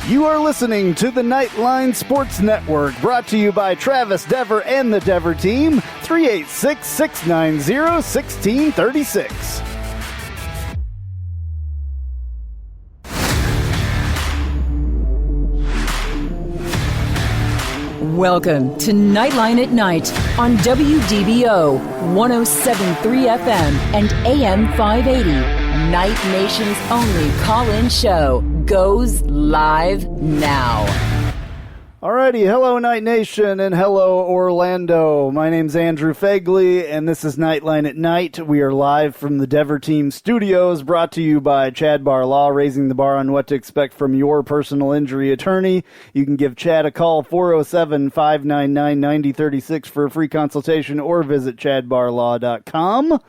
You are listening to the Knightline Sports Network, brought to you by Travis Dever and the Dever team, 386-690-1636. Welcome to Knightline at Night on WDBO 107.3 FM and AM 580. Night Nation's only call-in show goes live now. Alrighty, hello Night Nation and hello Orlando. My name's Andrew Phegley and this is Knightline at Night. We are live from the Dever Team Studios, brought to you by Chad Bar Law, raising the bar on what to expect from your personal injury attorney. You can give Chad a call, 407-599-9036 for a free consultation, or visit chadbarlaw.com.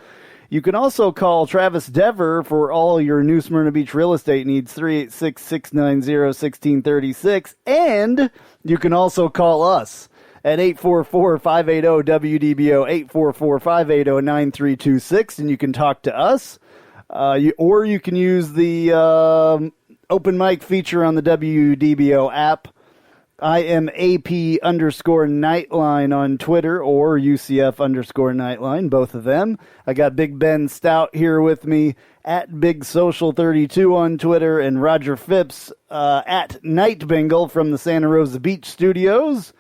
You can also call Travis Dever for all your New Smyrna Beach real estate needs, 386-690-1636. And you can also call us at 844-580-WDBO, 844-580-9326, and you can talk to us. Or you can use the open mic feature on the WDBO app. I am AP_Knightline on Twitter, or UCF_Knightline, both of them. I got Big Ben Stout here with me at Big Social 32 on Twitter, and Roger Phipps at Night Bengal from the Santa Rosa Beach studios.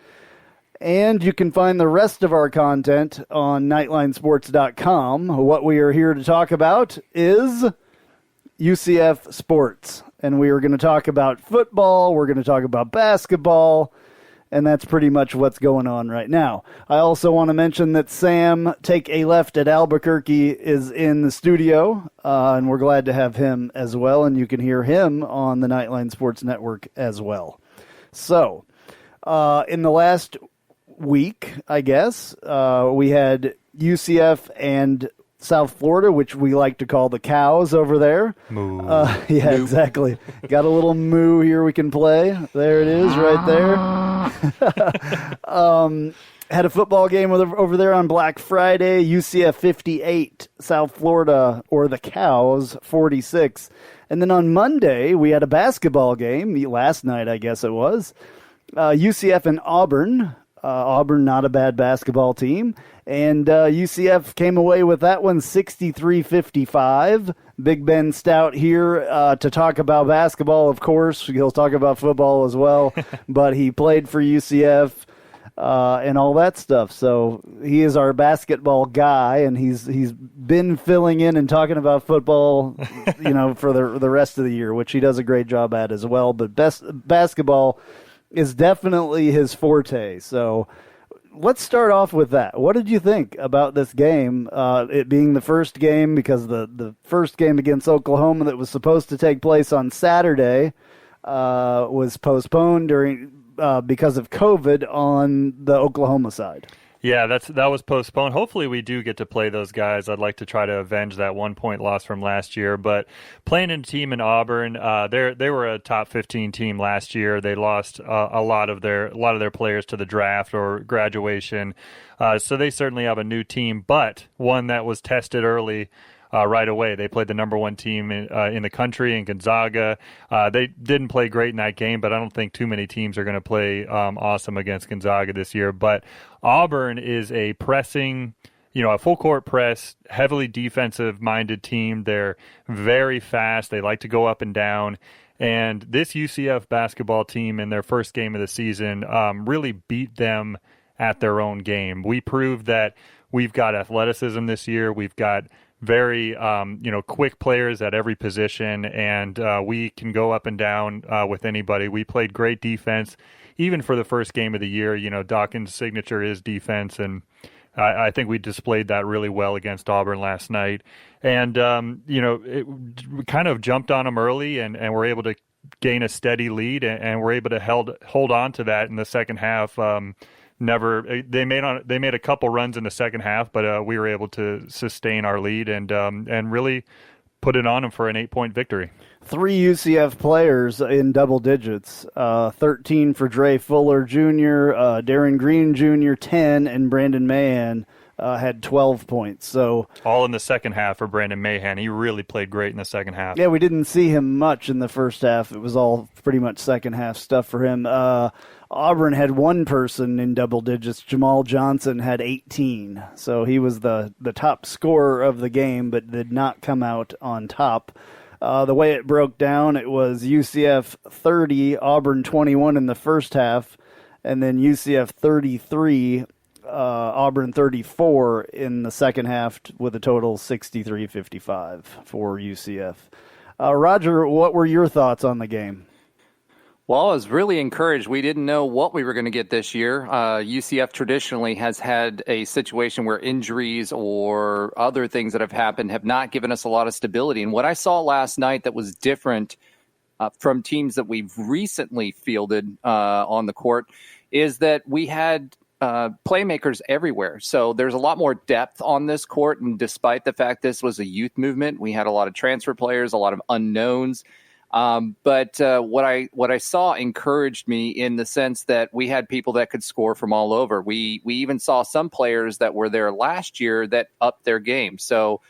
And you can find the rest of our content on nightlinesports.com. What we are here to talk about is UCF sports. And we are going to talk about football, we're going to talk about basketball, and that's pretty much what's going on right now. I also want to mention that Sam, Take a Left at Albuquerque, is in the studio, and we're glad to have him as well, and you can hear him on the Knightline Sports Network as well. So, in the last week, I guess, we had UCF and South Florida, which we like to call the Cows over there. Moo. Yeah, moo. Exactly. Got a little moo here we can play. There it is right there. Had a football game over there on Black Friday. UCF 58, South Florida, or the Cows, 46. And then on Monday, we had a basketball game, last night I guess it was. UCF and Auburn. Auburn, not a bad basketball team. And UCF came away with that one 63-55. Big Ben Stout here to talk about basketball, of course. He'll talk about football as well. But he played for UCF and all that stuff. So he is our basketball guy, and he's been filling in and talking about football, for the rest of the year, which he does a great job at as well. But basketball is definitely his forte. So let's start off with that. What did you think about this game, it being the first game, because the first game against Oklahoma that was supposed to take place on Saturday was postponed because of COVID on the Oklahoma side? Yeah, that was postponed. Hopefully we do get to play those guys. I'd like to try to avenge that 1-point loss from last year. But playing a team in Auburn, they were a top 15 team last year. They lost a lot of their players to the draft or graduation. So they certainly have a new team, but one that was tested early. Right away. They played the number one team in the country in Gonzaga. They didn't play great in that game, but I don't think too many teams are going to play awesome against Gonzaga this year. But Auburn is a pressing, a full court press, heavily defensive-minded team. They're very fast. They like to go up and down. And this UCF basketball team in their first game of the season really beat them at their own game. We proved that we've got athleticism this year. We've got very, quick players at every position, and we can go up and down with anybody. We played great defense, even for the first game of the year. Dawkins' signature is defense, and I think we displayed that really well against Auburn last night. And, we kind of jumped on them early, and were able to gain a steady lead, and were able to hold on to that in the second half. They made a couple runs in the second half, but we were able to sustain our lead and really put it on them for an 8-point victory. 3 UCF players in double digits, 13 for Dre Fuller Jr., Darren Green Jr., 10, and Brandon Mahan had 12 points. So all in the second half for Brandon Mahan. He really played great in the second half. Yeah, we didn't see him much in the first half. It was all pretty much second half stuff for him. Auburn had one person in double digits. Jamal Johnson had 18. So he was the top scorer of the game, but did not come out on top. The way it broke down, it was UCF 30, Auburn 21 in the first half, and then UCF 33, Auburn 34 in the second half with a total 63-55 for UCF. Roger, what were your thoughts on the game? Well, I was really encouraged. We didn't know what we were going to get this year. UCF traditionally has had a situation where injuries or other things that have happened have not given us a lot of stability. And what I saw last night that was different from teams that we've recently fielded on the court is that we had playmakers everywhere. So there's a lot more depth on this court. And despite the fact this was a youth movement, we had a lot of transfer players, a lot of unknowns. But what I saw encouraged me in the sense that we had people that could score from all over. We even saw some players that were there last year that upped their game. So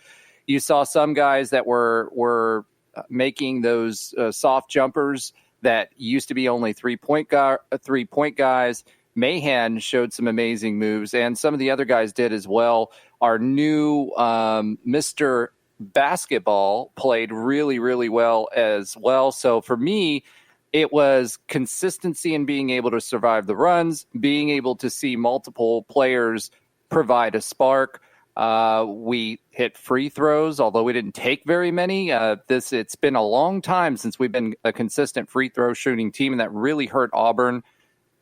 you saw some guys that were making those soft jumpers that used to be only 3-point guys. Mahan showed some amazing moves, and some of the other guys did as well. Our new Mr. Basketball played really, really well as well. So for me, it was consistency in being able to survive the runs, being able to see multiple players provide a spark. We hit free throws, although we didn't take very many. It's been a long time since we've been a consistent free throw shooting team, and that really hurt Auburn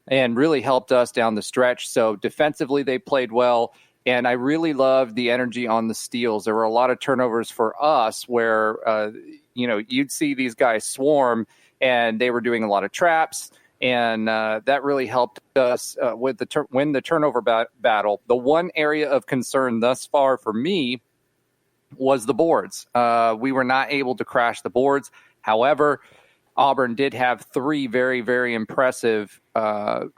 and really helped us down the stretch. So defensively, they played well. And I really loved the energy on the steals. There were a lot of turnovers for us where, you'd see these guys swarm, and they were doing a lot of traps. And that really helped us with win the turnover battle. The one area of concern thus far for me was the boards. We were not able to crash the boards. However, Auburn did have three very, very impressive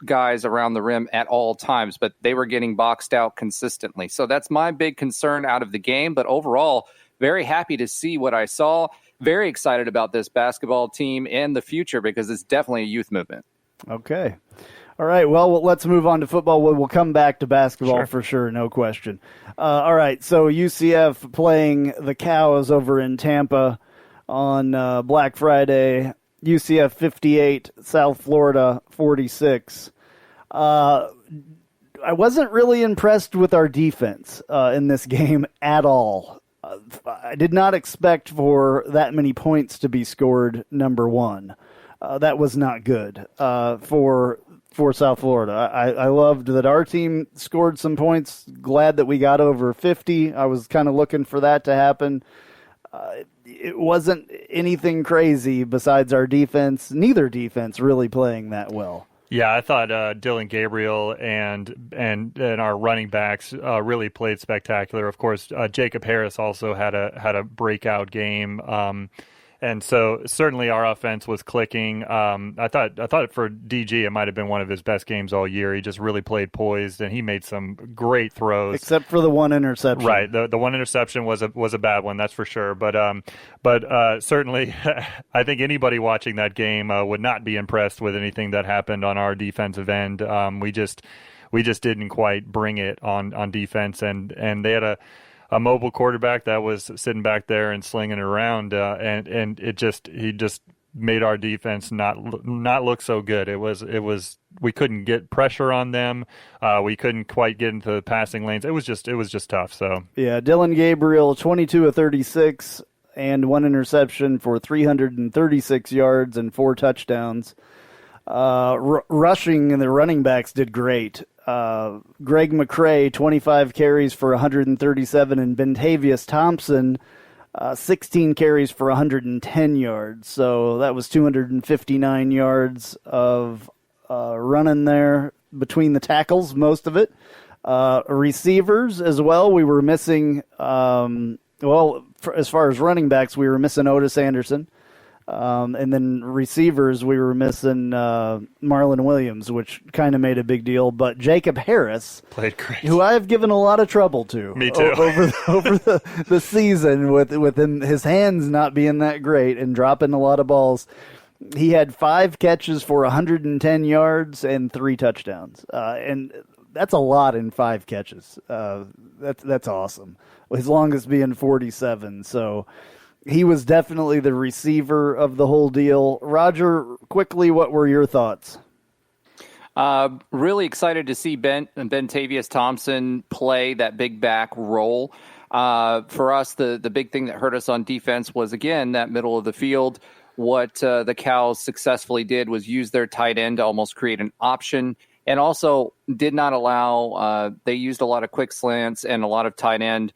guys around the rim at all times, but they were getting boxed out consistently. So that's my big concern out of the game. But overall, very happy to see what I saw. Very excited about this basketball team and the future because it's definitely a youth movement. Okay. All right. Well, let's move on to football. We'll come back to basketball for sure. No question. All right. So UCF playing the Cows over in Tampa on Black Friday. UCF 58, South Florida 46. I wasn't really impressed with our defense in this game at all. I did not expect for that many points to be scored, number one. That was not good for South Florida. I loved that our team scored some points. Glad that we got over 50. I was kind of looking for that to happen. It wasn't anything crazy besides our defense. Neither defense really playing that well. Yeah, I thought Dylan Gabriel and our running backs really played spectacular. Of course, Jacob Harris also had a breakout game. And so certainly our offense was clicking. I thought for DG it might have been one of his best games all year. He just really played poised, and he made some great throws. Except for the one interception. Right, the one interception was a bad one, that's for sure. But certainly, I think anybody watching that game would not be impressed with anything that happened on our defensive end. We just didn't quite bring it on defense, and they had a mobile quarterback that was sitting back there and slinging it around, and he just made our defense not look so good. It was we couldn't get pressure on them. We couldn't quite get into the passing lanes. It was just tough. So yeah, Dylan Gabriel 22 of 36 and one interception for 336 yards and 4 touchdowns. Rushing and the running backs did great. Greg McCrae, 25 carries for 137, and Bentavious Thompson, 16 carries for 110 yards. So that was 259 yards of running there between the tackles, most of it. Receivers as well, we were missing, as far as running backs, we were missing Otis Anderson. And then receivers, we were missing Marlon Williams, which kind of made a big deal. But Jacob Harris, played great, who I have given a lot of trouble to. Me too. over the season with him, his hands not being that great and dropping a lot of balls. He had 5 catches for 110 yards and 3 touchdowns. And that's a lot in 5 catches. That's awesome. His longest being 47. So he was definitely the receiver of the whole deal. Roger, quickly, what were your thoughts? Really excited to see Bentavious Thompson play that big back role. For us, the big thing that hurt us on defense was, again, that middle of the field. What the Cows successfully did was use their tight end to almost create an option, and also did not allow they used a lot of quick slants and a lot of tight end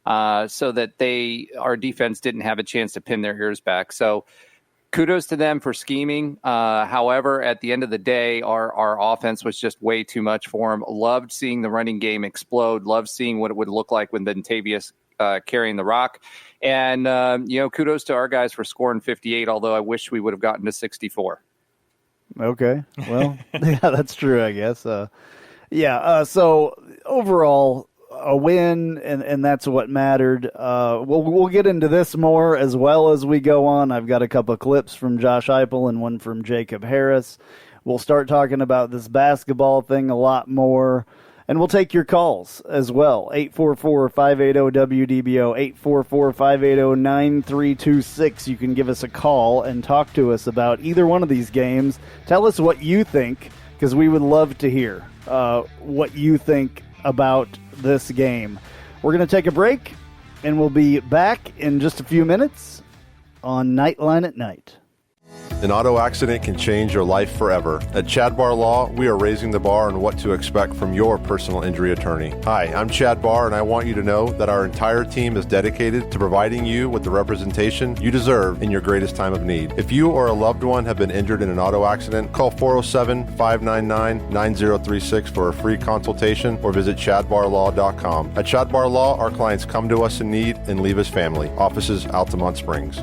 so that our defense didn't have a chance to pin their ears back. So kudos to them for scheming. However, at the end of the day, our offense was just way too much for them. Loved seeing the running game explode. Loved seeing what it would look like with Bentavious carrying the rock. And, kudos to our guys for scoring 58, although I wish we would have gotten to 64. Okay. Well, yeah, that's true, I guess. So overall, a win, and that's what mattered. We'll get into this more as well as we go on. I've got a couple of clips from Josh Heupel and one from Jacob Harris. We'll start talking about this basketball thing a lot more. And we'll take your calls as well. 844-580-WDBO, 844-580-9326. You can give us a call and talk to us about either one of these games. Tell us what you think, because we would love to hear what you think about this game. We're going to take a break, and we'll be back in just a few minutes on Knightline at Night. An auto accident can change your life forever. At Chad Barr Law, we are raising the bar on what to expect from your personal injury attorney. Hi, I'm Chad Barr, and I want you to know that our entire team is dedicated to providing you with the representation you deserve in your greatest time of need. If you or a loved one have been injured in an auto accident, call 407-599-9036 for a free consultation or visit chadbarlaw.com. At Chad Barr Law, our clients come to us in need and leave as family. Offices, Altamont Springs.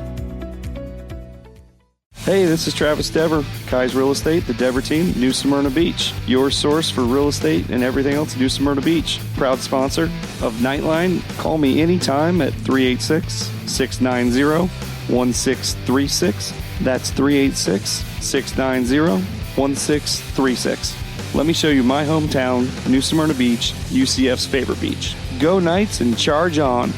Hey, this is Travis Dever, Kai's Real Estate, the Dever team, New Smyrna Beach. Your source for real estate and everything else, New Smyrna Beach. Proud sponsor of Knightline. Call me anytime at 386-690-1636. That's 386-690-1636. Let me show you my hometown, New Smyrna Beach, UCF's favorite beach. Go Knights and charge on.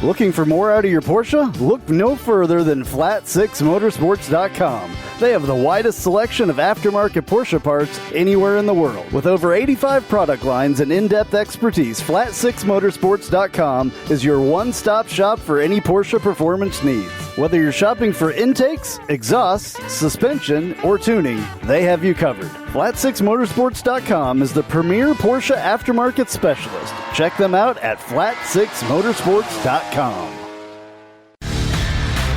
Looking for more out of your Porsche? Look no further than Flat6Motorsports.com. They have the widest selection of aftermarket Porsche parts anywhere in the world. With over 85 product lines and in-depth expertise, Flat6Motorsports.com is your one-stop shop for any Porsche performance needs. Whether you're shopping for intakes, exhausts, suspension, or tuning, they have you covered. Flat6Motorsports.com is the premier Porsche aftermarket specialist. Check them out at Flat6Motorsports.com.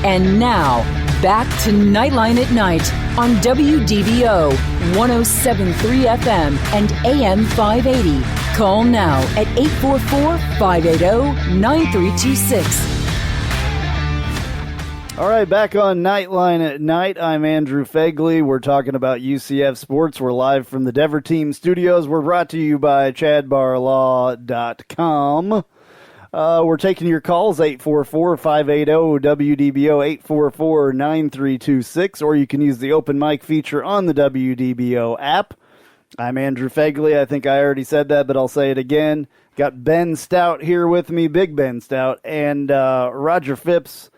And now, back to Knightline at Night on WDBO 107.3 FM and AM 580. Call now at 844-580-9326. All right, back on Knightline at Night. I'm Andrew Phegley. We're talking about UCF sports. We're live from the Dever Team studios. We're brought to you by ChadBarLaw.com. We're taking your calls, 844-580-WDBO, 844-9326, or you can use the open mic feature on the WDBO app. I'm Andrew Phegley. I think I already said that, but I'll say it again. Got Ben Stout here with me, Big Ben Stout, and Roger Phipps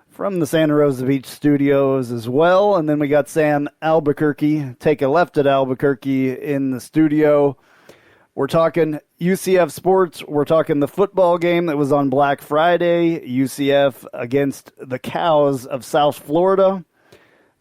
from the Santa Rosa Beach studios as well. And then we got Sam Albuquerque, take a left at Albuquerque in the studio. We're talking UCF sports. We're talking the football game that was on Black Friday, UCF against the Cows of South Florida.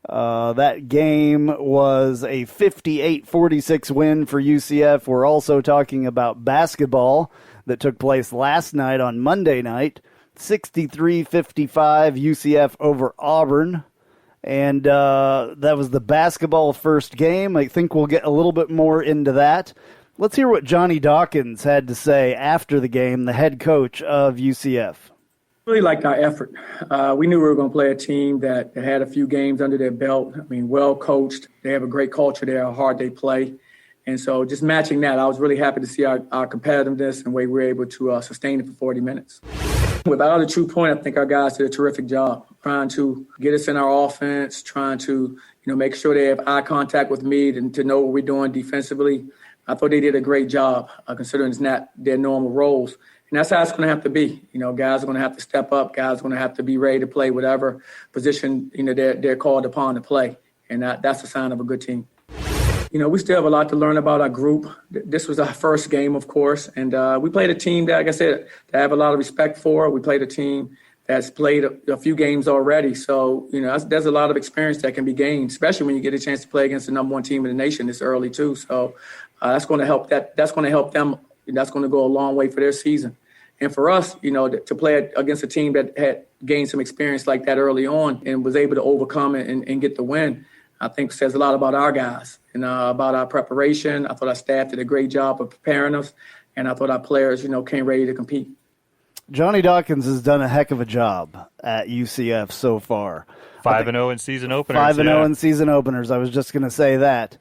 That game was a 58-46 win for UCF. We're also talking about basketball that took place last night on Monday night, 63-55 UCF over Auburn. And that was the basketball first game. I think we'll get a little bit more into that. Let's hear what Johnny Dawkins had to say after the game, the head coach of UCF. Really liked our effort. We knew we were going to play a team that had a few games under their belt. I mean, well coached. They have a great culture there, how hard they play. And so just matching that, I was really happy to see our competitiveness and the way we were able to sustain it for 40 minutes. Without a true point, I think our guys did a terrific job trying to get us in our offense, trying to make sure they have eye contact with me and to know what we're doing defensively. I thought they did a great job considering it's not their normal roles. And that's how it's going to have to be. Guys are going to have to step up. Guys are going to have to be ready to play whatever position they're called upon to play. And that's a sign of a good team. We still have a lot to learn about our group. This was our first game, of course. And we played a team that, like I said, that I have a lot of respect for. We played a team that's played a few games already. So, there's a lot of experience that can be gained, especially when you get a chance to play against the number one team in the nation this early, too. So that's going to help that's going to help them. That's going to go a long way for their season. And for us, to play against a team that had gained some experience like that early on and was able to overcome it and get the win, I think says a lot about our guys and about our preparation. I thought our staff did a great job of preparing us, and I thought our players, came ready to compete. Johnny Dawkins has done a heck of a job at UCF so far. 5-0 in season openers. 5-0 in season openers. I was just going to say that.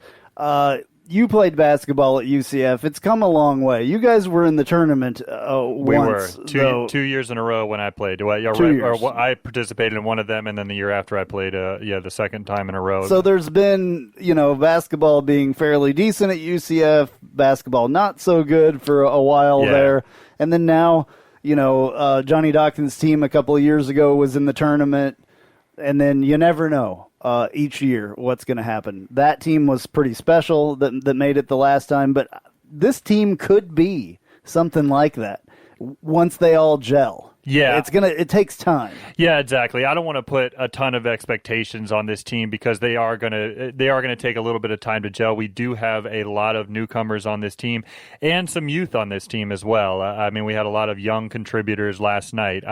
You played basketball at UCF. It's come a long way. You guys were in the tournament we once. We were. 2 years in a row when I played. 2 years. I participated in one of them, and then the year after I played, the second time in a row. So there's been, basketball being fairly decent at UCF, basketball not so good for a while there. And then now, Johnny Dawkins' team a couple of years ago was in the tournament, and then you never know. Each year what's going to happen. That team was pretty special that made it the last time, but this team could be something like that once they all gel. Yeah. It takes time. Yeah, exactly. I don't want to put a ton of expectations on this team because they are going to take a little bit of time to gel. We do have a lot of newcomers on this team and some youth on this team as well. We had a lot of young contributors last night.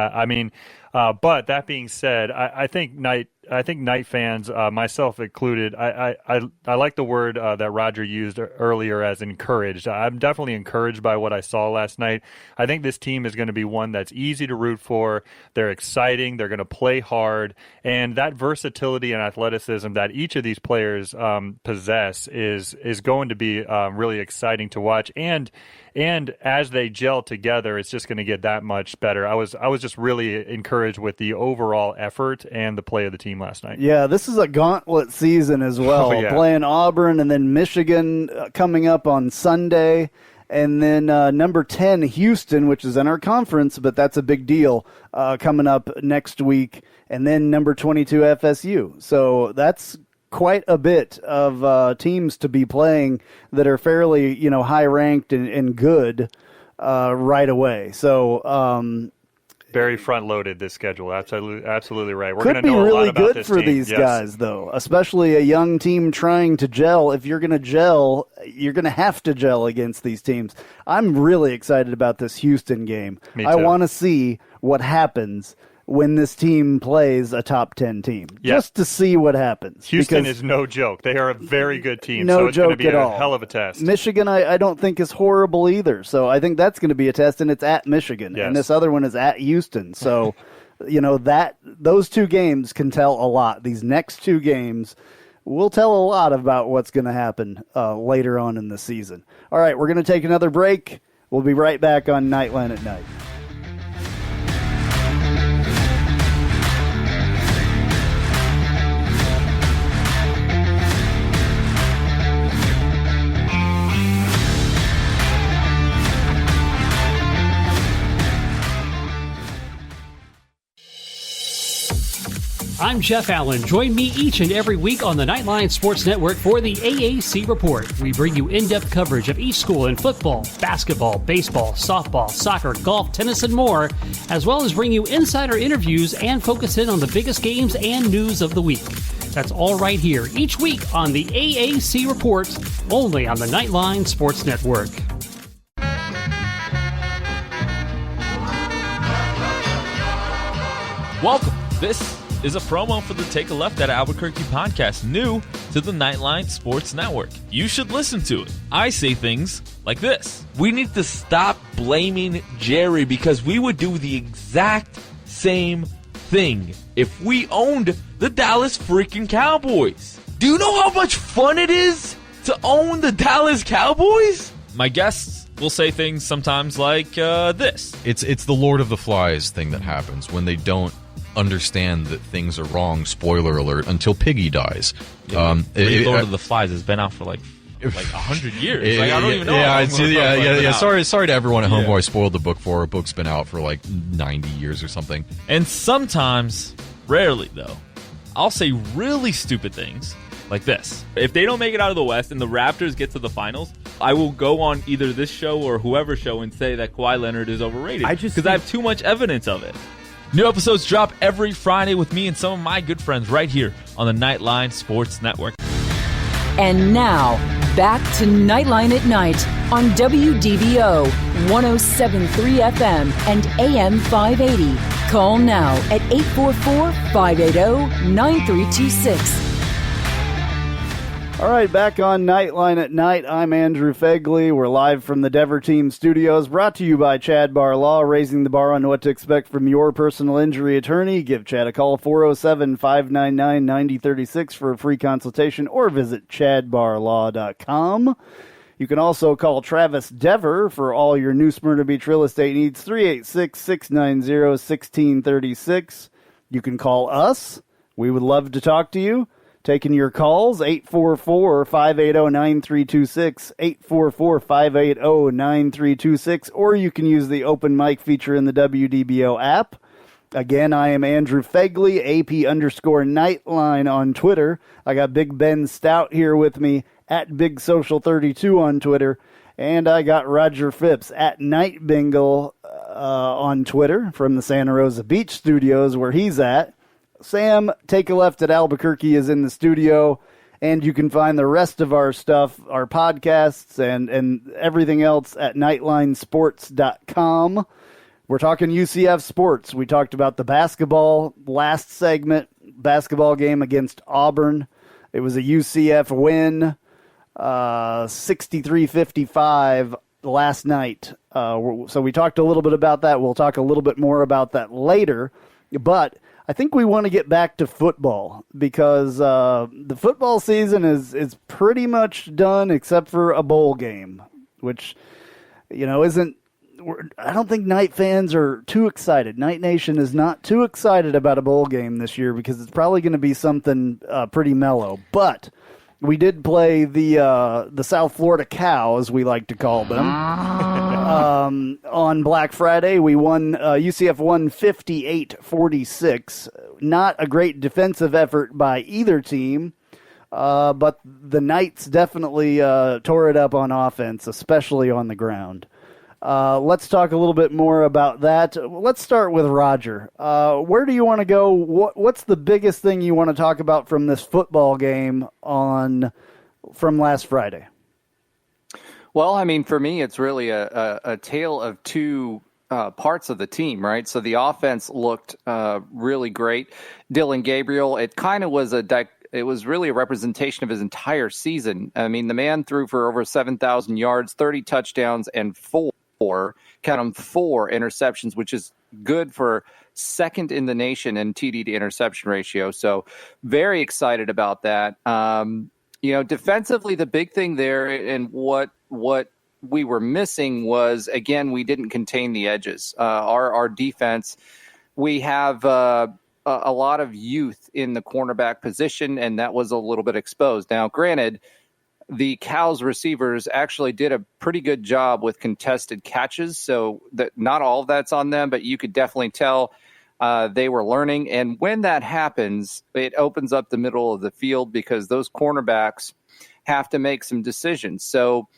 But that being said, I think Knight fans, myself included, I like the word that Roger used earlier as encouraged. I'm definitely encouraged by what I saw last night. I think this team is going to be one that's easy to root for. They're exciting. They're going to play hard. And that versatility and athleticism that each of these players possess is going to be really exciting to watch. And as they gel together, it's just going to get that much better. I was just really encouraged with the overall effort and the play of the team last night. Yeah, this is a gauntlet season as well. Playing Auburn and then Michigan coming up on Sunday. And then number 10, Houston, which is in our conference, but that's a big deal, coming up next week. And then number 22, FSU. So that's quite a bit of teams to be playing that are fairly, high-ranked and good right away. So very front-loaded, this schedule. Absolutely right. We're could going to be know a lot really about good this for team. these guys, though, especially a young team trying to gel. If you're going to gel, you're going to have to gel against these teams. I'm really excited about this Houston game. Me too. I want to see what happens when this team plays a top 10 team, just to see what happens. Houston is no joke. They are a very good team, no so it's going to be at a all. hell of a test. Michigan, I don't think is horrible either, so I think that's going to be a test, and it's at Michigan, and this other one is at Houston. So, those two games can tell a lot. These next two games will tell a lot about what's going to happen later on in the season. All right, we're going to take another break. We'll be right back on Knightline at Night. I'm Jeff Allen. Join me each and every week on the Knightline Sports Network for the AAC Report. We bring you in-depth coverage of each school in football, basketball, baseball, softball, soccer, golf, tennis, and more, as well as bring you insider interviews and focus in on the biggest games and news of the week. That's all right here each week on the AAC Report, only on the Knightline Sports Network. Welcome. This is a promo for the Take a Left at Albuquerque podcast, new to the Knightline Sports Network. You should listen to it. I say things like this. We need to stop blaming Jerry because we would do the exact same thing if we owned the Dallas freaking Cowboys. Do you know how much fun it is to own the Dallas Cowboys? My guests will say things sometimes like this. It's the Lord of the Flies thing that happens when they don't understand that things are wrong, spoiler alert, until Piggy dies. Lord of the Flies has been out for like 100 years. I don't even know. Sorry to everyone at home who I spoiled the book for. A book's been out for like 90 years or something. And sometimes, rarely though, I'll say really stupid things like this. If they don't make it out of the West and the Raptors get to the finals, I will go on either this show or whoever's show and say that Kawhi Leonard is overrated because I have too much evidence of it. New episodes drop every Friday with me and some of my good friends right here on the Knightline Sports Network. And now, back to Knightline at Night on WDBO 107.3 FM and AM 580. Call now at 844-580-9326. All right, back on Knightline at Night. I'm Andrew Phegley. We're live from the Dever Team Studios, brought to you by Chad Bar Law, raising the bar on what to expect from your personal injury attorney. Give Chad a call, 407-599-9036 for a free consultation, or visit chadbarlaw.com. You can also call Travis Dever for all your New Smyrna Beach real estate needs, 386-690-1636. You can call us. We would love to talk to you. Taking your calls, 844-580-9326, 844-580-9326, or you can use the open mic feature in the WDBO app. Again, I am Andrew Phegley, AP_Knightline on Twitter. I got Big Ben Stout here with me at BigSocial32 on Twitter, and I got Roger Phipps at Night Bengal on Twitter from the Santa Rosa Beach studios where he's at. Sam, Take a Left at Albuquerque is in the studio, and you can find the rest of our stuff, our podcasts, and everything else at nightlinesports.com. We're talking UCF sports. We talked about the basketball last segment, basketball game against Auburn. It was a UCF win, 63-55 last night. So we talked a little bit about that. We'll talk a little bit more about that later, but I think we want to get back to football because the football season is pretty much done except for a bowl game, which, isn't – I don't think Knight fans are too excited. Knight Nation is not too excited about a bowl game this year because it's probably going to be something pretty mellow. But we did play the South Florida Cow, as we like to call them. On Black Friday, we won. UCF won 58-46. Not a great defensive effort by either team, but the Knights definitely tore it up on offense, especially on the ground. Let's talk a little bit more about that. Let's start with Roger. Where do you want to go? What's the biggest thing you want to talk about from this football game from last Friday? Well, I mean, for me, it's really a tale of two parts of the team, right? So the offense looked really great. Dylan Gabriel, it kind of was it was really a representation of his entire season. I mean, the man threw for over 7,000 yards, 30 touchdowns, and four interceptions, which is good for second in the nation in TD to interception ratio. So very excited about that. Defensively, the big thing there and what we were missing was, again, we didn't contain the edges. Our defense, we have a lot of youth in the cornerback position, and that was a little bit exposed. Now, granted, the Cows receivers actually did a pretty good job with contested catches, so that not all of that's on them, but you could definitely tell they were learning. And when that happens, it opens up the middle of the field because those cornerbacks have to make some decisions. So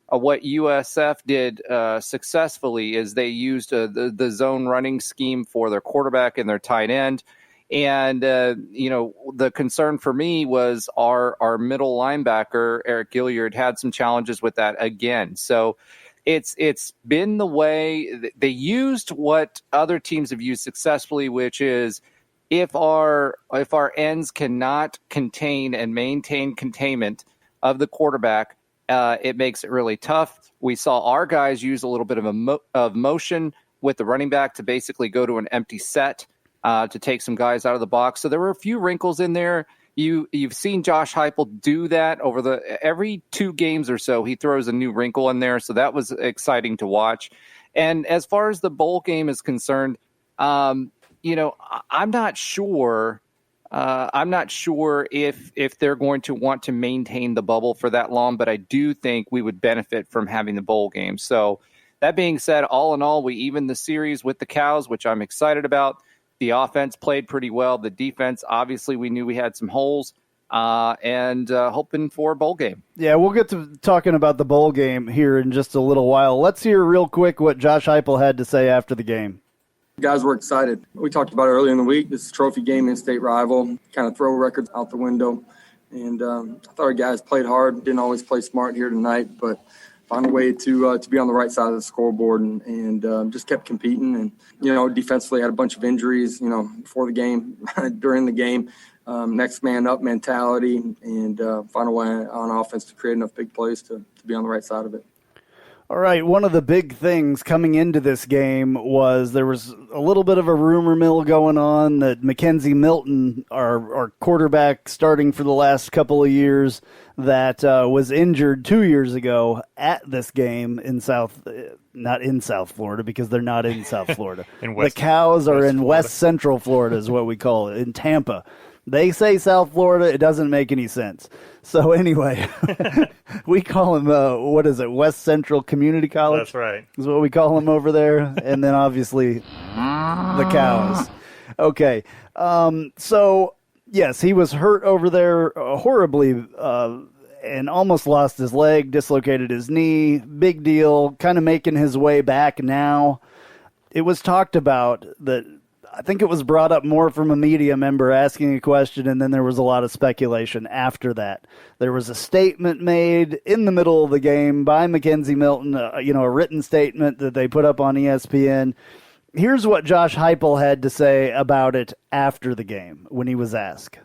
what USF did successfully is they used the zone running scheme for their quarterback and their tight end. And, the concern for me was our middle linebacker, Eric Gilliard, had some challenges with that again. So it's been the way they used what other teams have used successfully, which is if our ends cannot contain and maintain containment of the quarterback, it makes it really tough. We saw our guys use a little bit of motion with the running back to basically go to an empty set to take some guys out of the box. So there were a few wrinkles in there. You've seen Josh Heupel do that over every 2 games or so. He throws a new wrinkle in there, so that was exciting to watch. And as far as the bowl game is concerned, I'm not sure. I'm not sure if they're going to want to maintain the bubble for that long, but I do think we would benefit from having the bowl game. So that being said, all in all, we evened the series with the Cows, which I'm excited about. The offense played pretty well. The defense, obviously, we knew we had some holes, and hoping for a bowl game. Yeah, we'll get to talking about the bowl game here in just a little while. Let's hear real quick what Josh Heupel had to say after the game. Guys were excited. We talked about it earlier in the week. This is a trophy game, in-state rival, kind of throw records out the window. And I thought our guys played hard, didn't always play smart here tonight, but found a way to be on the right side of the scoreboard and just kept competing. And, defensively had a bunch of injuries, before the game, during the game, next man up mentality, and find a way on offense to create enough big plays to be on the right side of it. All right, one of the big things coming into this game was there was a little bit of a rumor mill going on that Mackenzie Milton, our quarterback starting for the last couple of years, that was injured 2 years ago at this game in not in South Florida because they're not in South Florida. The Cows are in West Central Florida is what we call it, in Tampa. They say South Florida. It doesn't make any sense. So anyway, we call them, West Central Community College? That's right. Is what we call them over there. And then obviously the Cows. Okay. So, yes, he was hurt over there horribly and almost lost his leg, dislocated his knee. Big deal. Kind of making his way back now. It was talked about that. I think it was brought up more from a media member asking a question, and then there was a lot of speculation after that. There was a statement made in the middle of the game by Mackenzie Milton, a written statement that they put up on ESPN. Here's what Josh Heupel had to say about it after the game when he was asked.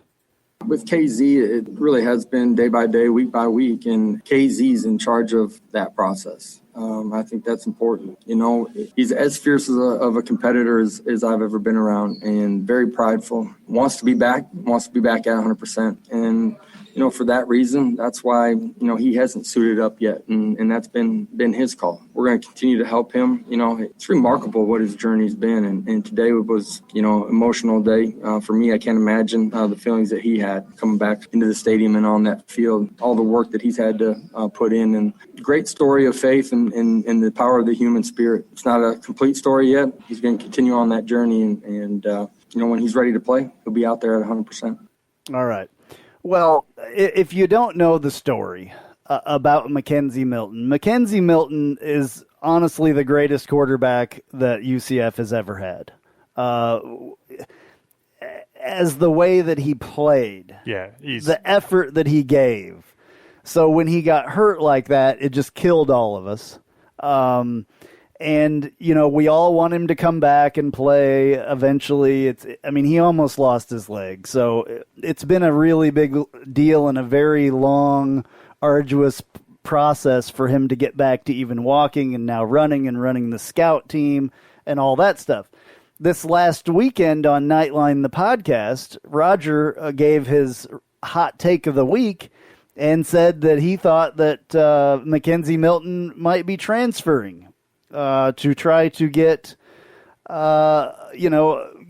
With KZ, it really has been day by day, week by week, and KZ's in charge of that process. I think that's important. He's as fierce of a competitor as I've ever been around, and very prideful. Wants to be back at 100%. And, for that reason, that's why, he hasn't suited up yet. And that's been his call. We're going to continue to help him. It's remarkable what his journey's been. And today was, emotional day. For me, I can't imagine the feelings that he had coming back into the stadium and on that field, all the work that he's had to put in. And great story of faith and the power of the human spirit. It's not a complete story yet. He's going to continue on that journey. And when he's ready to play, he'll be out there at 100%. All right. Well, if you don't know the story about Mackenzie Milton is honestly the greatest quarterback that UCF has ever had. As the way that he played, the effort that he gave. So when he got hurt like that, it just killed all of us. And, we all want him to come back and play eventually. He almost lost his leg. So it's been a really big deal and a very long, arduous process for him to get back to even walking and now running the scout team and all that stuff. This last weekend on Knightline, the podcast, Roger gave his hot take of the week and said that he thought that Mackenzie Milton might be transferring to try to get,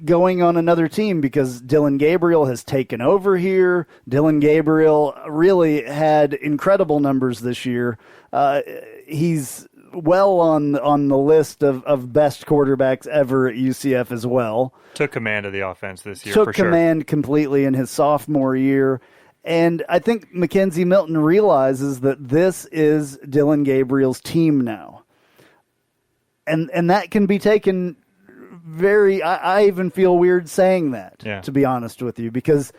going on another team because Dillon Gabriel has taken over here. Dillon Gabriel really had incredible numbers this year. He's well on the list of best quarterbacks ever at UCF as well. Took command of the offense this year, for sure. Took command completely in his sophomore year. And I think Mackenzie Milton realizes that this is Dillon Gabriel's team now. And that can be taken I even feel weird saying that, to be honest with you, because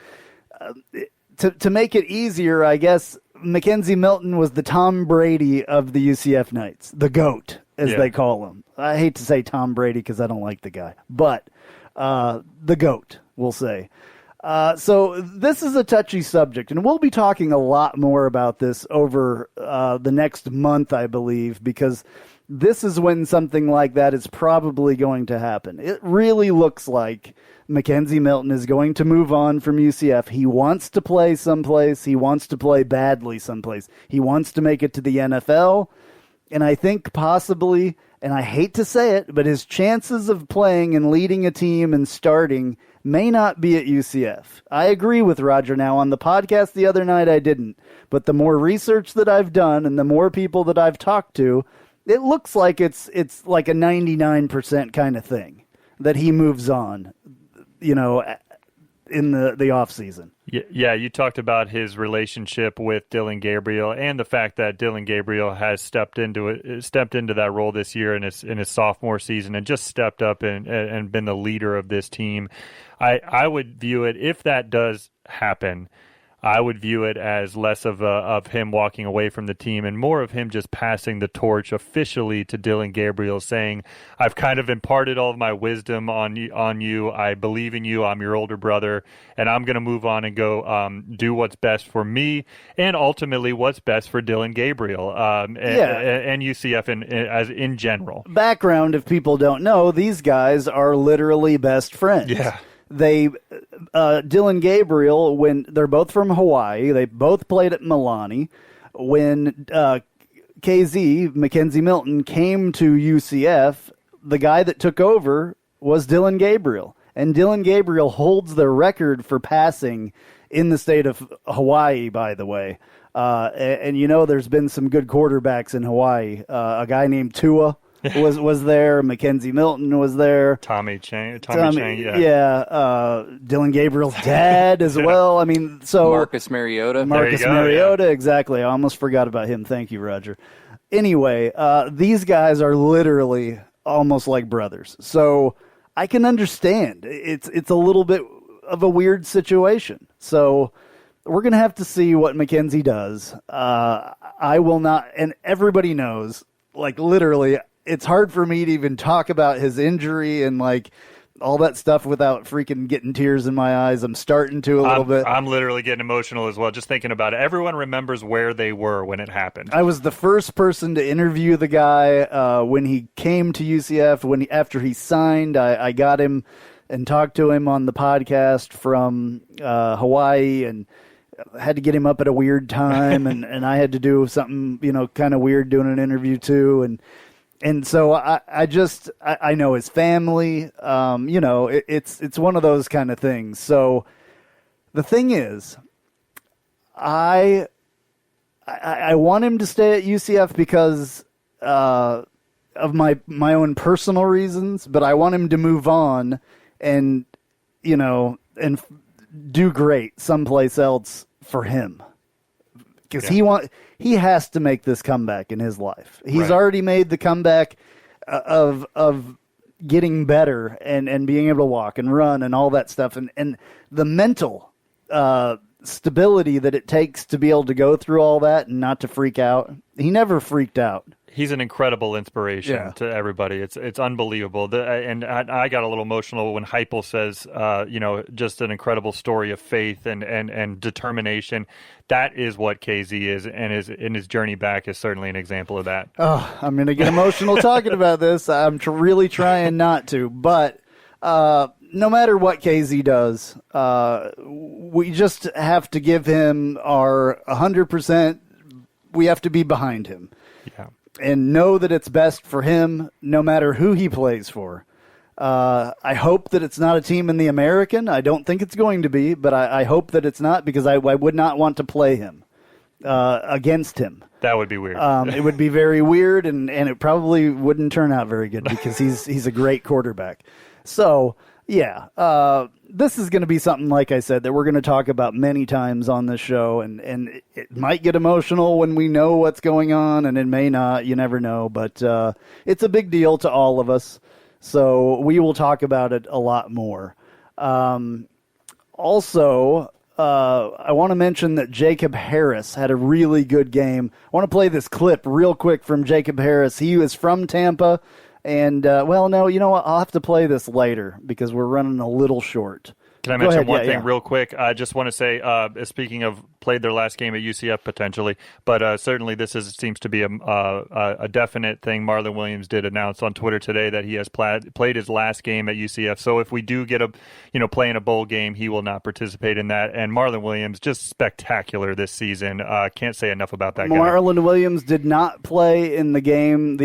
to make it easier, I guess, Mackenzie Milton was the Tom Brady of the UCF Knights, the GOAT, as they call him. I hate to say Tom Brady because I don't like the guy, but the GOAT, we'll say. So this is a touchy subject, and we'll be talking a lot more about this over the next month, I believe, because this is when something like that is probably going to happen. It really looks like Mackenzie Milton is going to move on from UCF. He wants to play someplace. He wants to play badly someplace. He wants to make it to the NFL. And I think possibly, and I hate to say it, but his chances of playing and leading a team and starting may not be at UCF. I agree with Roger. Now, on the podcast the other night, I didn't. But the more research that I've done and the more people that I've talked to, it looks like it's like a 99% kind of thing that he moves on, in the off season. Yeah, you talked about his relationship with Dillon Gabriel and the fact that Dillon Gabriel has stepped into that role this year in his sophomore season and just stepped up and been the leader of this team. I would view it, if that does happen, I would view it as less of him walking away from the team and more of him just passing the torch officially to Dillon Gabriel, saying, I've kind of imparted all of my wisdom on you. I believe in you. I'm your older brother, and I'm going to move on and go do what's best for me and ultimately what's best for Dillon Gabriel and UCF in general. Background, if people don't know, these guys are literally best friends. Yeah. Dillon Gabriel, when they're both from Hawaii, they both played at Milani. When KZ, Mackenzie Milton, came to UCF, the guy that took over was Dillon Gabriel. And Dillon Gabriel holds the record for passing in the state of Hawaii, by the way. And there's been some good quarterbacks in Hawaii. A guy named Tua was there. Mackenzie Milton was there. Tommy Chang, yeah. Dillon Gabriel's dad as well. I mean, so Marcus Mariota, exactly. I almost forgot about him. Thank you, Roger. Anyway, these guys are literally almost like brothers. So I can understand. It's a little bit of a weird situation. So we're going to have to see what Mackenzie does. I will not, and everybody knows, like literally, it's hard for me to even talk about his injury and like all that stuff without freaking getting tears in my eyes. I'm starting to a little bit. I'm literally getting emotional as well, just thinking about it. Everyone remembers where they were when it happened. I was the first person to interview the guy when he came to UCF. After he signed, I got him and talked to him on the podcast from Hawaii, and had to get him up at a weird time, and I had to do something, kind of weird doing an interview too, and so I know his family, it's one of those kind of things. So the thing is, I want him to stay at UCF because of my own personal reasons, but I want him to move on and do great someplace else for him, because he has to make this comeback in his life. He's already made the comeback of getting better and being able to walk and run and all that stuff, and the mental stability that it takes to be able to go through all that and not to freak out. He never freaked out. He's an incredible inspiration to everybody. It's unbelievable. And I got a little emotional when Heupel says, just an incredible story of faith and determination. That is what KZ is, and his journey back is certainly an example of that. Oh, I'm going to get emotional talking about this. I'm really trying not to, but no matter what KZ does, we just have to give him our 100%. We have to be behind him. Yeah. And know that it's best for him no matter who he plays for. I hope that it's not a team in the American. I don't think it's going to be, but I hope that it's not, because I would not want to play him against him. That would be weird. It would be very weird, and it probably wouldn't turn out very good, because he's a great quarterback. So, yeah, this is going to be something, like I said, that we're going to talk about many times on this show, and it might get emotional when we know what's going on, and it may not. You never know, but it's a big deal to all of us, so we will talk about it a lot more. Also, I want to mention that Jacob Harris had a really good game. I want to play this clip real quick from Jacob Harris. He was from Tampa. And, no, you know what? I'll have to play this later because we're running a little short. Can I mention one thing real quick? I just want to say, speaking of played their last game at UCF potentially, but certainly this seems to be a definite thing. Marlon Williams did announce on Twitter today that he has played his last game at UCF. So if we do get play in a bowl game, he will not participate in that. And Marlon Williams, just spectacular this season. Can't say enough about that guy. Marlon Williams did not play in the game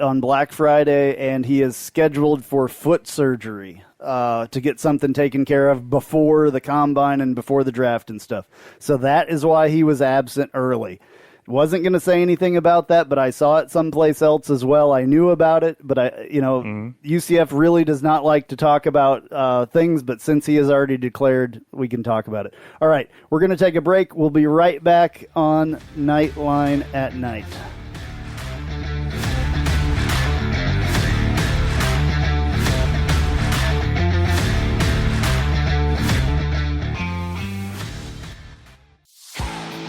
on Black Friday, and he is scheduled for foot surgery to get something taken care of before the combine and before the draft and stuff. So that is why he was absent early. Wasn't going to say anything about that, but I saw it someplace else as well. I knew about it, but UCF really does not like to talk about things, but since he has already declared, we can talk about it. All right, we're going to take a break. We'll be right back on Knightline at Night.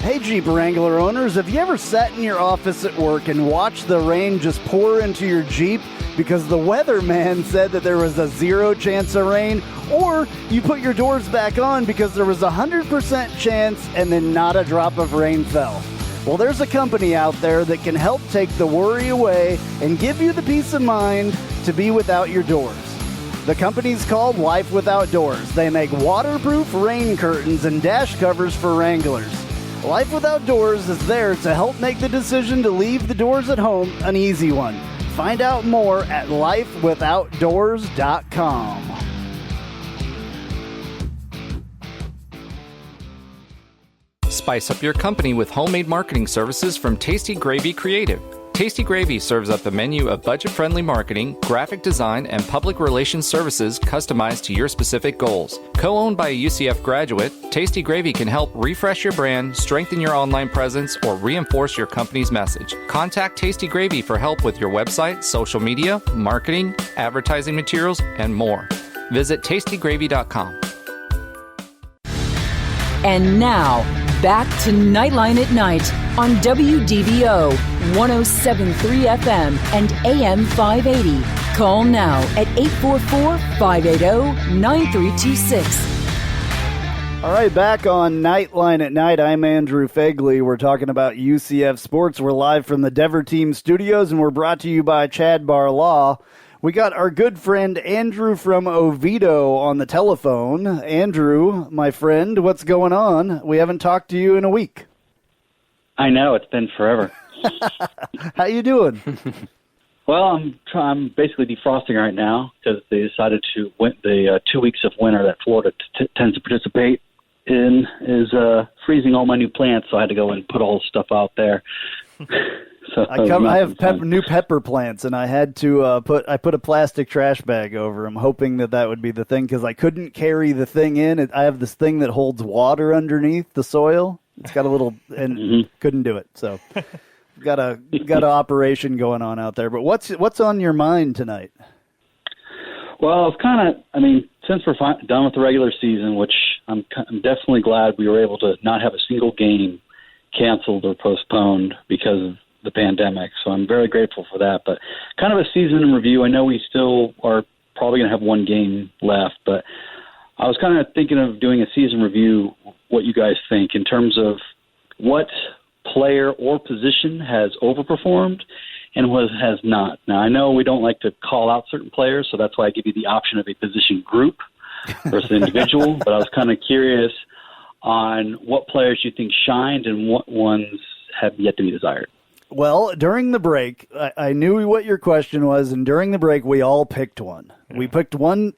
Hey, Jeep Wrangler owners, have you ever sat in your office at work and watched the rain just pour into your Jeep because the weatherman said that there was a 0 chance of rain? Or you put your doors back on because there was a 100% chance and then not a drop of rain fell? Well, there's a company out there that can help take the worry away and give you the peace of mind to be without your doors. The company's called Life Without Doors. They make waterproof rain curtains and dash covers for Wranglers. Life Without Doors is there to help make the decision to leave the doors at home an easy one. Find out more at lifewithoutdoors.com. Spice up your company with homemade marketing services from Tasty Gravy Creative. Tasty Gravy serves up a menu of budget-friendly marketing, graphic design, and public relations services customized to your specific goals. Co-owned by a UCF graduate, Tasty Gravy can help refresh your brand, strengthen your online presence, or reinforce your company's message. Contact Tasty Gravy for help with your website, social media, marketing, advertising materials, and more. Visit tastygravy.com. And now, back to Knightline at Night on WDBO 107.3 FM and AM 580. Call now at 844-580-9326. All right, back on Knightline at Night. I'm Andrew Phegley. We're talking about UCF sports. We're live from the Dever Team Studios, and we're brought to you by Chad Bar Law. We got our good friend Andrew from Oviedo on the telephone. Andrew, my friend, what's going on? We haven't talked to you in a week. I know, it's been forever. How you doing? Well, I'm basically defrosting right now because they decided to the 2 weeks of winter that Florida tends to participate in is freezing all my new plants, so I had to go and put all the stuff out there. So I have new pepper plants, and I had to put a plastic trash bag over them, hoping that would be the thing because I couldn't carry the thing in. I have this thing that holds water underneath the soil. It's got a little, and couldn't do it. So got a operation going on out there. But what's on your mind tonight? Well, it's since we're done with the regular season, which I'm definitely glad we were able to not have a single game canceled or postponed because of the pandemic. So I'm very grateful for that. But kind of a season in review. I know we still are probably going to have one game left, but I was kind of thinking of doing a season review, what you guys think in terms of what player or position has overperformed and what has not. Now, I know we don't like to call out certain players, so that's why I give you the option of a position group versus individual, but I was kind of curious on what players you think shined and what ones have yet to be desired. Well, during the break, I knew what your question was, and during the break, we all picked one. Yeah. We picked one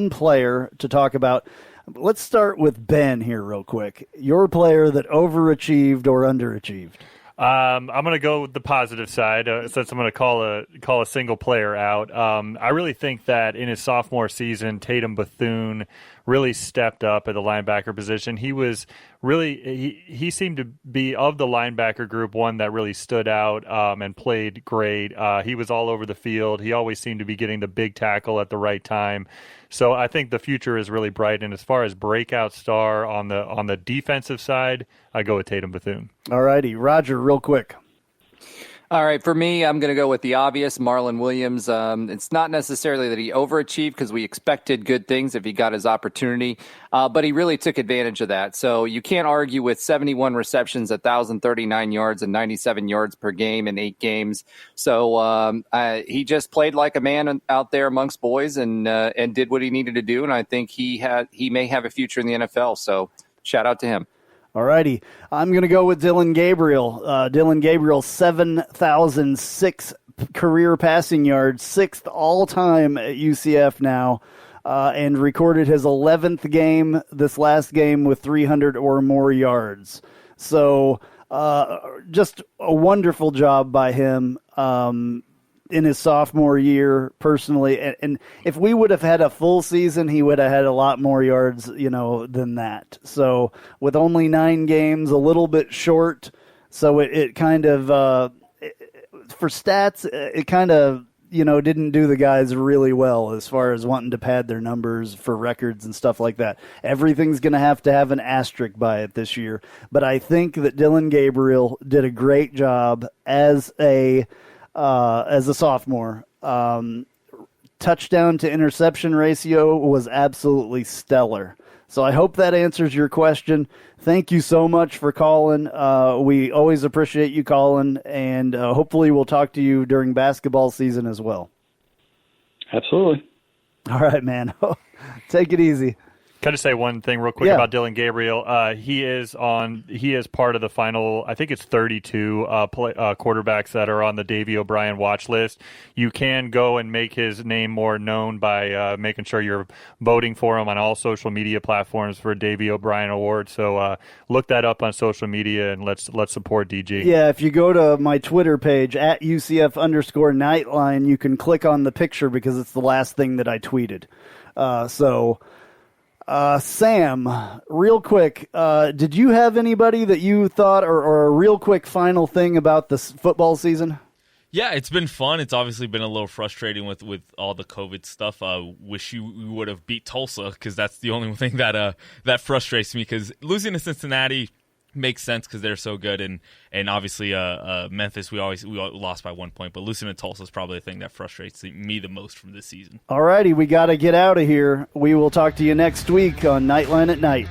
player to talk about. Let's start with Ben here real quick. Your player that overachieved or underachieved? I'm going to go with the positive side since I'm going to call a single player out. I really think that in his sophomore season, Tatum Bethune really stepped up at the linebacker position. He was really he seemed to be, of the linebacker group, one that really stood out and played great. He was all over the field. He always seemed to be getting the big tackle at the right time. So I think the future is really bright. And as far as breakout star on the defensive side, I go with Tatum Bethune. All righty. Roger, real quick. All right, for me, I'm going to go with the obvious, Marlon Williams. It's not necessarily that he overachieved because we expected good things if he got his opportunity, but he really took advantage of that. So you can't argue with 71 receptions, 1,039 yards, and 97 yards per game in 8 games. So he just played like a man out there amongst boys and did what he needed to do, and I think he may have a future in the NFL. So shout out to him. All righty. I'm going to go with Dillon Gabriel. Dillon Gabriel, 7,006 career passing yards, 6th all-time at UCF now, and recorded his 11th game, this last game, with 300 or more yards. So just a wonderful job by him in his sophomore year, personally. And if we would have had a full season, he would have had a lot more yards, than that. So with only 9 games, a little bit short. So it kind of, for stats, it kind of, didn't do the guys really well as far as wanting to pad their numbers for records and stuff like that. Everything's going to have an asterisk by it this year. But I think that Dillon Gabriel did a great job as a sophomore. Touchdown to interception ratio was absolutely stellar. So I hope that answers your question. Thank you so much for calling. We always appreciate you calling, and hopefully we'll talk to you during basketball season as well. Absolutely. All right, man. Take it easy. Can I just say one thing real quick about Dillon Gabriel? He is part of the final, I think it's 32 quarterbacks that are on the Davey O'Brien watch list. You can go and make his name more known by making sure you're voting for him on all social media platforms for a Davey O'Brien Award. So look that up on social media and let's support DG. Yeah, if you go to my Twitter page at UCF_Knightline, you can click on the picture because it's the last thing that I tweeted. Sam, real quick, did you have anybody that you thought, or a real quick final thing about this football season? Yeah, it's been fun. It's obviously been a little frustrating with all the COVID stuff. Wish you would have beat Tulsa, because that's the only thing that frustrates me, because losing to Cincinnati makes sense because they're so good, and obviously Memphis we lost by 1 point, but losing to Tulsa is probably the thing that frustrates me the most from this season. All righty, we got to get out of here. We will talk to you next week on Knightline at Night.